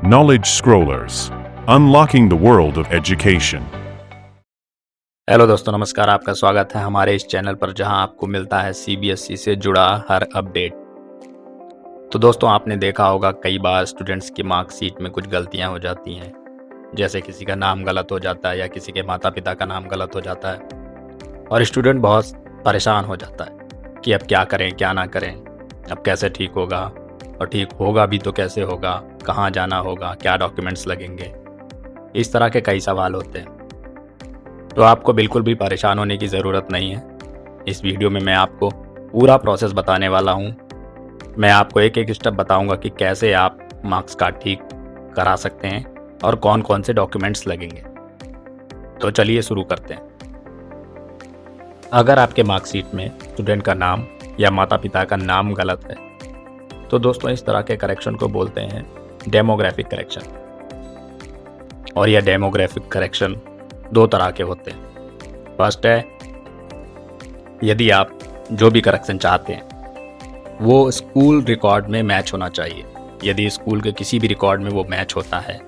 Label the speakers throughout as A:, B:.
A: Knowledge Scrollers, unlocking the world of education.
B: Hello दोस्तों, नमस्कार। आपका स्वागत है हमारे इस चैनल पर जहां आपको मिलता है सीबीएसई से जुड़ा हर अपडेट। तो दोस्तों, आपने देखा होगा कई बार स्टूडेंट्स की मार्कशीट में कुछ गलतियां हो जाती हैं, जैसे किसी का नाम गलत हो जाता है या किसी के माता पिता का नाम गलत हो जाता है और स्टूडेंट बहुत परेशान हो जाता है कि अब क्या करें क्या ना करें, अब कैसे ठीक होगा, और ठीक होगा भी तो कैसे होगा, कहाँ जाना होगा, क्या डॉक्यूमेंट्स लगेंगे। इस तरह के कई सवाल होते हैं। तो आपको बिल्कुल भी परेशान होने की ज़रूरत नहीं है। इस वीडियो में मैं आपको पूरा प्रोसेस बताने वाला हूँ। मैं आपको एक एक स्टेप बताऊँगा कि कैसे आप मार्क्स कार्ड ठीक करा सकते हैं और कौन कौन से डॉक्यूमेंट्स लगेंगे। तो चलिए शुरू करते हैं। अगर आपके मार्कशीट में स्टूडेंट का नाम या माता पिता का नाम गलत है तो दोस्तों इस तरह के करेक्शन को बोलते हैं डेमोग्राफिक करेक्शन। और यह डेमोग्राफिक करेक्शन दो तरह के होते हैं। फर्स्ट है, यदि आप जो भी करेक्शन चाहते हैं वो स्कूल रिकॉर्ड में मैच होना चाहिए। यदि स्कूल के किसी भी रिकॉर्ड में वो मैच होता है,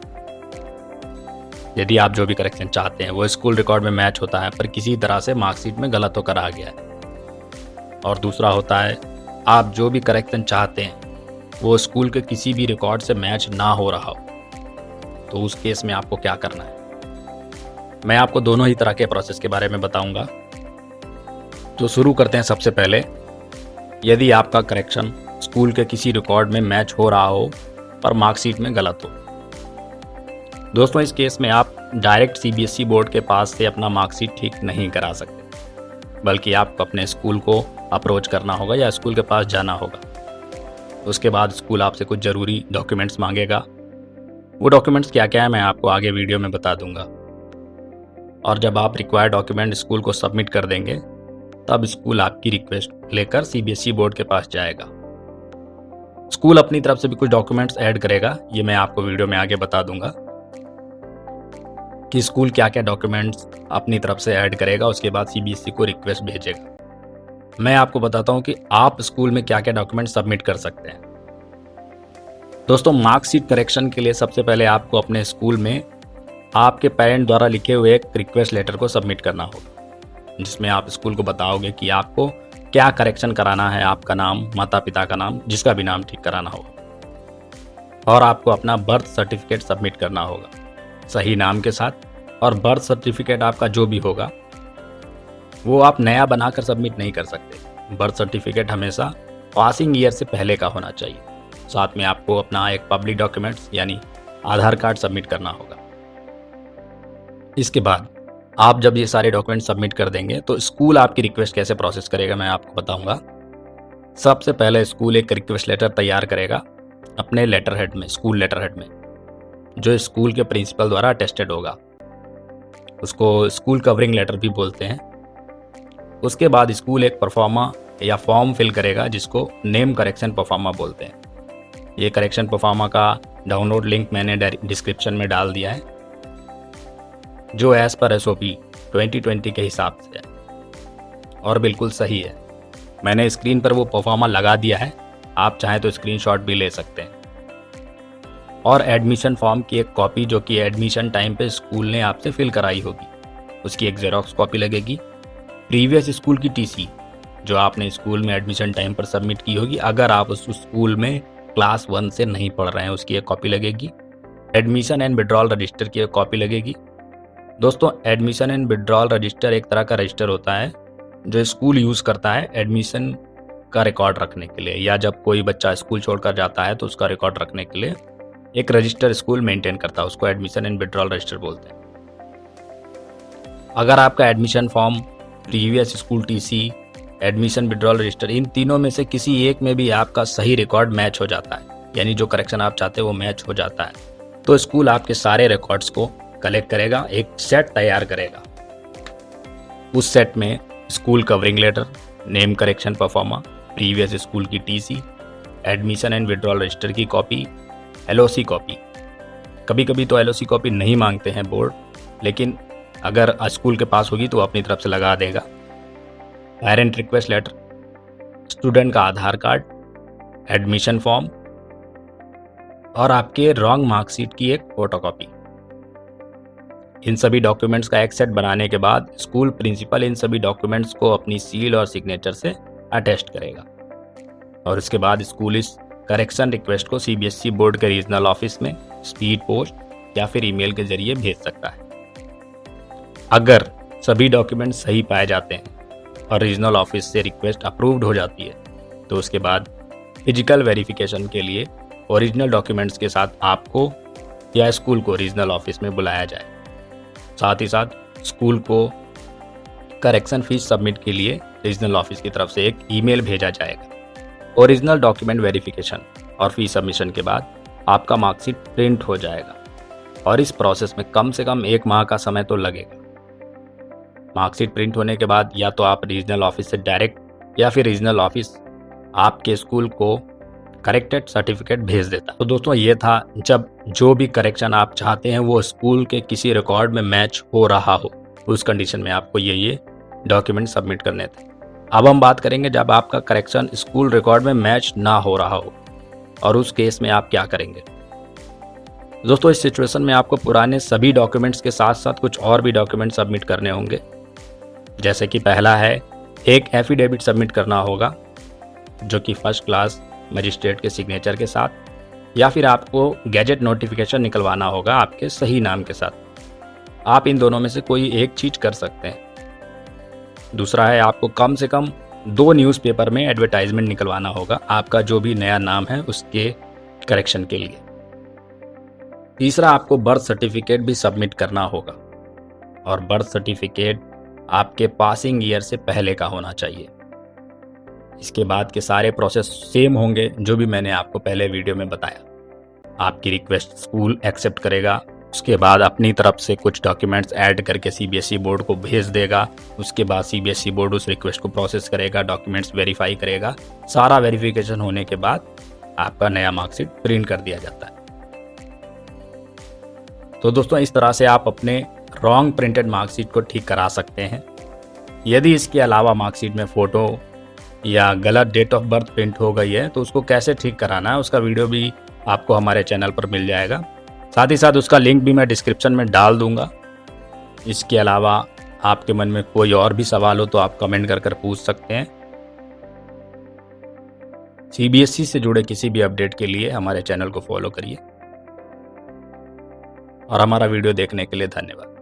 B: यदि आप जो भी करेक्शन चाहते हैं वो स्कूल रिकॉर्ड में मैच होता है पर किसी तरह से मार्कशीट में गलत होकर आ गया है। और दूसरा होता है, आप जो भी करेक्शन चाहते हैं वो स्कूल के किसी भी रिकॉर्ड से मैच ना हो रहा हो, तो उस केस में आपको क्या करना है। मैं आपको दोनों ही तरह के प्रोसेस के बारे में बताऊंगा। तो शुरू करते हैं। सबसे पहले, यदि आपका करेक्शन स्कूल के किसी रिकॉर्ड में मैच हो रहा हो पर मार्कशीट में गलत हो, दोस्तों इस केस में आप डायरेक्ट सीबीएसई बोर्ड के पास से अपना मार्कशीट ठीक नहीं करा सकते, बल्कि आपको अपने स्कूल को अप्रोच करना होगा या स्कूल के पास जाना होगा। उसके बाद स्कूल आपसे कुछ ज़रूरी डॉक्यूमेंट्स मांगेगा। वो डॉक्यूमेंट्स क्या क्या है मैं आपको आगे वीडियो में बता दूंगा। और जब आप रिक्वायर्ड डॉक्यूमेंट स्कूल को सबमिट कर देंगे तब स्कूल आपकी रिक्वेस्ट लेकर सीबीएसई बोर्ड के पास जाएगा। स्कूल अपनी तरफ से भी कुछ डॉक्यूमेंट्स ऐड करेगा, ये मैं आपको वीडियो में आगे बता दूंगा कि स्कूल क्या क्या डॉक्यूमेंट्स अपनी तरफ से ऐड करेगा। उसके बाद सीबीएसई को रिक्वेस्ट भेजेगा। मैं आपको बताता हूँ कि आप स्कूल में क्या क्या डॉक्यूमेंट सबमिट कर सकते हैं। दोस्तों, मार्कशीट करेक्शन के लिए सबसे पहले आपको अपने स्कूल में आपके पेरेंट द्वारा लिखे हुए एक रिक्वेस्ट लेटर को सबमिट करना होगा, जिसमें आप स्कूल को बताओगे कि आपको क्या करेक्शन कराना है, आपका नाम, माता पिता का नाम, जिसका भी नाम ठीक कराना होगा। और आपको अपना बर्थ सर्टिफिकेट सबमिट करना होगा सही नाम के साथ। और बर्थ सर्टिफिकेट आपका जो भी होगा वो आप नया बनाकर सबमिट नहीं कर सकते। बर्थ सर्टिफिकेट हमेशा पासिंग ईयर से पहले का होना चाहिए। साथ में आपको अपना एक पब्लिक डॉक्यूमेंट्स यानी आधार कार्ड सबमिट करना होगा। इसके बाद आप जब ये सारे डॉक्यूमेंट सबमिट कर देंगे तो स्कूल आपकी रिक्वेस्ट कैसे प्रोसेस करेगा मैं आपको बताऊंगा। सबसे पहले स्कूल एक रिक्वेस्ट लेटर तैयार करेगा अपने लेटर हेड में, स्कूल लेटर हेड में, जो स्कूल के प्रिंसिपल द्वारा अटेस्टेड होगा। उसको स्कूल कवरिंग लेटर भी बोलते हैं। उसके बाद स्कूल एक परफॉर्मा या फॉर्म फिल करेगा जिसको नेम करेक्शन परफॉर्मा बोलते हैं। ये करेक्शन परफॉर्मा का डाउनलोड लिंक मैंने डिस्क्रिप्शन में डाल दिया है, जो एज पर एसओपी 2020 के हिसाब से है और बिल्कुल सही है। मैंने स्क्रीन पर वो परफॉर्मा लगा दिया है, आप चाहें तो स्क्रीनशॉट भी ले सकते हैं। और एडमिशन फॉर्म की एक कॉपी जो कि एडमिशन टाइम पे स्कूल ने आपसे फिल कराई होगी, उसकी एक जेरॉक्स कॉपी लगेगी। प्रीवियस स्कूल की टीसी जो आपने स्कूल में एडमिशन टाइम पर सबमिट की होगी, अगर आप उस स्कूल में क्लास 1 से नहीं पढ़ रहे हैं, उसकी एक कॉपी लगेगी। एडमिशन एंड विड्रॉल रजिस्टर की एक कॉपी लगेगी। दोस्तों, एडमिशन एंड विड्रॉल रजिस्टर एक तरह का रजिस्टर होता है जो स्कूल यूज़ करता है एडमिशन का रिकॉर्ड रखने के लिए, या जब कोई बच्चा स्कूल छोड़कर जाता है तो उसका रिकॉर्ड रखने के लिए एक रजिस्टर स्कूल मेंटेन करता है। उसको एडमिशन एंड विड्रॉल रजिस्टर बोलते हैं। अगर आपका admission form, previous school TC, admission withdrawal register, इन तीनों में से किसी एक में भी आपका सही रिकॉर्ड मैच हो जाता है, यानी जो करेक्शन आप चाहते हैं वो मैच हो जाता है, तो स्कूल आपके सारे रिकॉर्ड्स को कलेक्ट करेगा, एक सेट तैयार करेगा। उस सेट में school covering letter, name correction proforma, previous school की TC, admission and withdrawal register की कॉपी, एलओसी कॉपी। कभी कभी तो एलओसी कॉपी नहीं मांगते हैं बोर्ड, लेकिन अगर स्कूल के पास होगी तो अपनी तरफ से लगा देगा। पेरेंट रिक्वेस्ट लेटर, स्टूडेंट का आधार कार्ड, एडमिशन फॉर्म और आपके रॉन्ग मार्कशीट की एक फोटोकॉपी। इन सभी डॉक्यूमेंट्स का एक सेट बनाने के बाद स्कूल प्रिंसिपल इन सभी डॉक्यूमेंट्स को अपनी सील और सिग्नेचर से अटेस्ट करेगा और इसके बाद स्कूल इस करेक्शन रिक्वेस्ट को सीबीएसई बोर्ड के रीजनल ऑफिस में स्पीड पोस्ट या फिर ईमेल के जरिए भेज सकता है। अगर सभी डॉक्यूमेंट सही पाए जाते हैं और रीजनल ऑफिस से रिक्वेस्ट अप्रूव्ड हो जाती है तो उसके बाद फिजिकल वेरिफिकेशन के लिए ओरिजिनल डॉक्यूमेंट्स के साथ आपको या स्कूल को रीजनल ऑफिस में बुलाया जाए। साथ ही साथ स्कूल को करेक्शन फीस सबमिट के लिए रीजनल ऑफिस की तरफ से एक ईमेल भेजा जाएगा। ओरिजिनल डॉक्यूमेंट वेरिफिकेशन और फीस सबमिशन के बाद आपका मार्कशीट प्रिंट हो जाएगा और इस प्रोसेस में कम से कम 1 माह का समय तो लगेगा। मार्कशीट प्रिंट होने के बाद या तो आप रीजनल ऑफिस से डायरेक्ट या फिर रीजनल ऑफिस आपके स्कूल को करेक्टेड सर्टिफिकेट भेज देता। तो दोस्तों ये था जब जो भी करेक्शन आप चाहते हैं वो स्कूल के किसी रिकॉर्ड में मैच हो रहा हो, उस कंडीशन में आपको ये डॉक्यूमेंट सबमिट करने थे। अब हम बात करेंगे जब आपका करेक्शन स्कूल रिकॉर्ड में मैच ना हो रहा हो और उस केस में आप क्या करेंगे। दोस्तों इस सिचुएशन में आपको पुराने सभी डॉक्यूमेंट्स के साथ साथ कुछ और भी डॉक्यूमेंट सबमिट करने होंगे। जैसे कि पहला है एक एफिडेविट सबमिट करना होगा जो कि फर्स्ट क्लास मजिस्ट्रेट के सिग्नेचर के साथ, या फिर आपको गैजेट नोटिफिकेशन निकलवाना होगा आपके सही नाम के साथ। आप इन दोनों में से कोई एक चीज कर सकते हैं। दूसरा है आपको कम से कम 2 न्यूज़पेपर में एडवर्टाइजमेंट निकलवाना होगा आपका जो भी नया नाम है उसके करेक्शन के लिए। तीसरा आपको बर्थ सर्टिफिकेट भी सबमिट करना होगा और बर्थ सर्टिफिकेट आपके पासिंग ईयर से पहले का होना चाहिए। इसके बाद के सारे प्रोसेस सेम होंगे जो भी मैंने आपको पहले वीडियो में बताया। आपकी रिक्वेस्ट स्कूल एक्सेप्ट करेगा, उसके बाद अपनी तरफ से कुछ डॉक्यूमेंट्स ऐड करके सीबीएसई बोर्ड को भेज देगा। उसके बाद सीबीएसई बोर्ड उस रिक्वेस्ट को प्रोसेस करेगा, डॉक्यूमेंट्स वेरीफाई करेगा। सारा वेरिफिकेशन होने के बाद आपका नया मार्कशीट प्रिंट कर दिया जाता है। तो दोस्तों इस तरह से आप अपने रॉन्ग प्रिंटेड मार्कशीट को ठीक करा सकते हैं। यदि इसके अलावा मार्कशीट में फ़ोटो या गलत डेट ऑफ बर्थ प्रिंट हो गई है तो उसको कैसे ठीक कराना है उसका वीडियो भी आपको हमारे चैनल पर मिल जाएगा। साथ ही साथ उसका लिंक भी मैं डिस्क्रिप्शन में डाल दूंगा। इसके अलावा आपके मन में कोई और भी सवाल हो तो आप कमेंट कर पूछ सकते हैं। सीबीएसई से जुड़े किसी भी अपडेट के लिए हमारे चैनल को फॉलो करिए और हमारा वीडियो देखने के लिए धन्यवाद।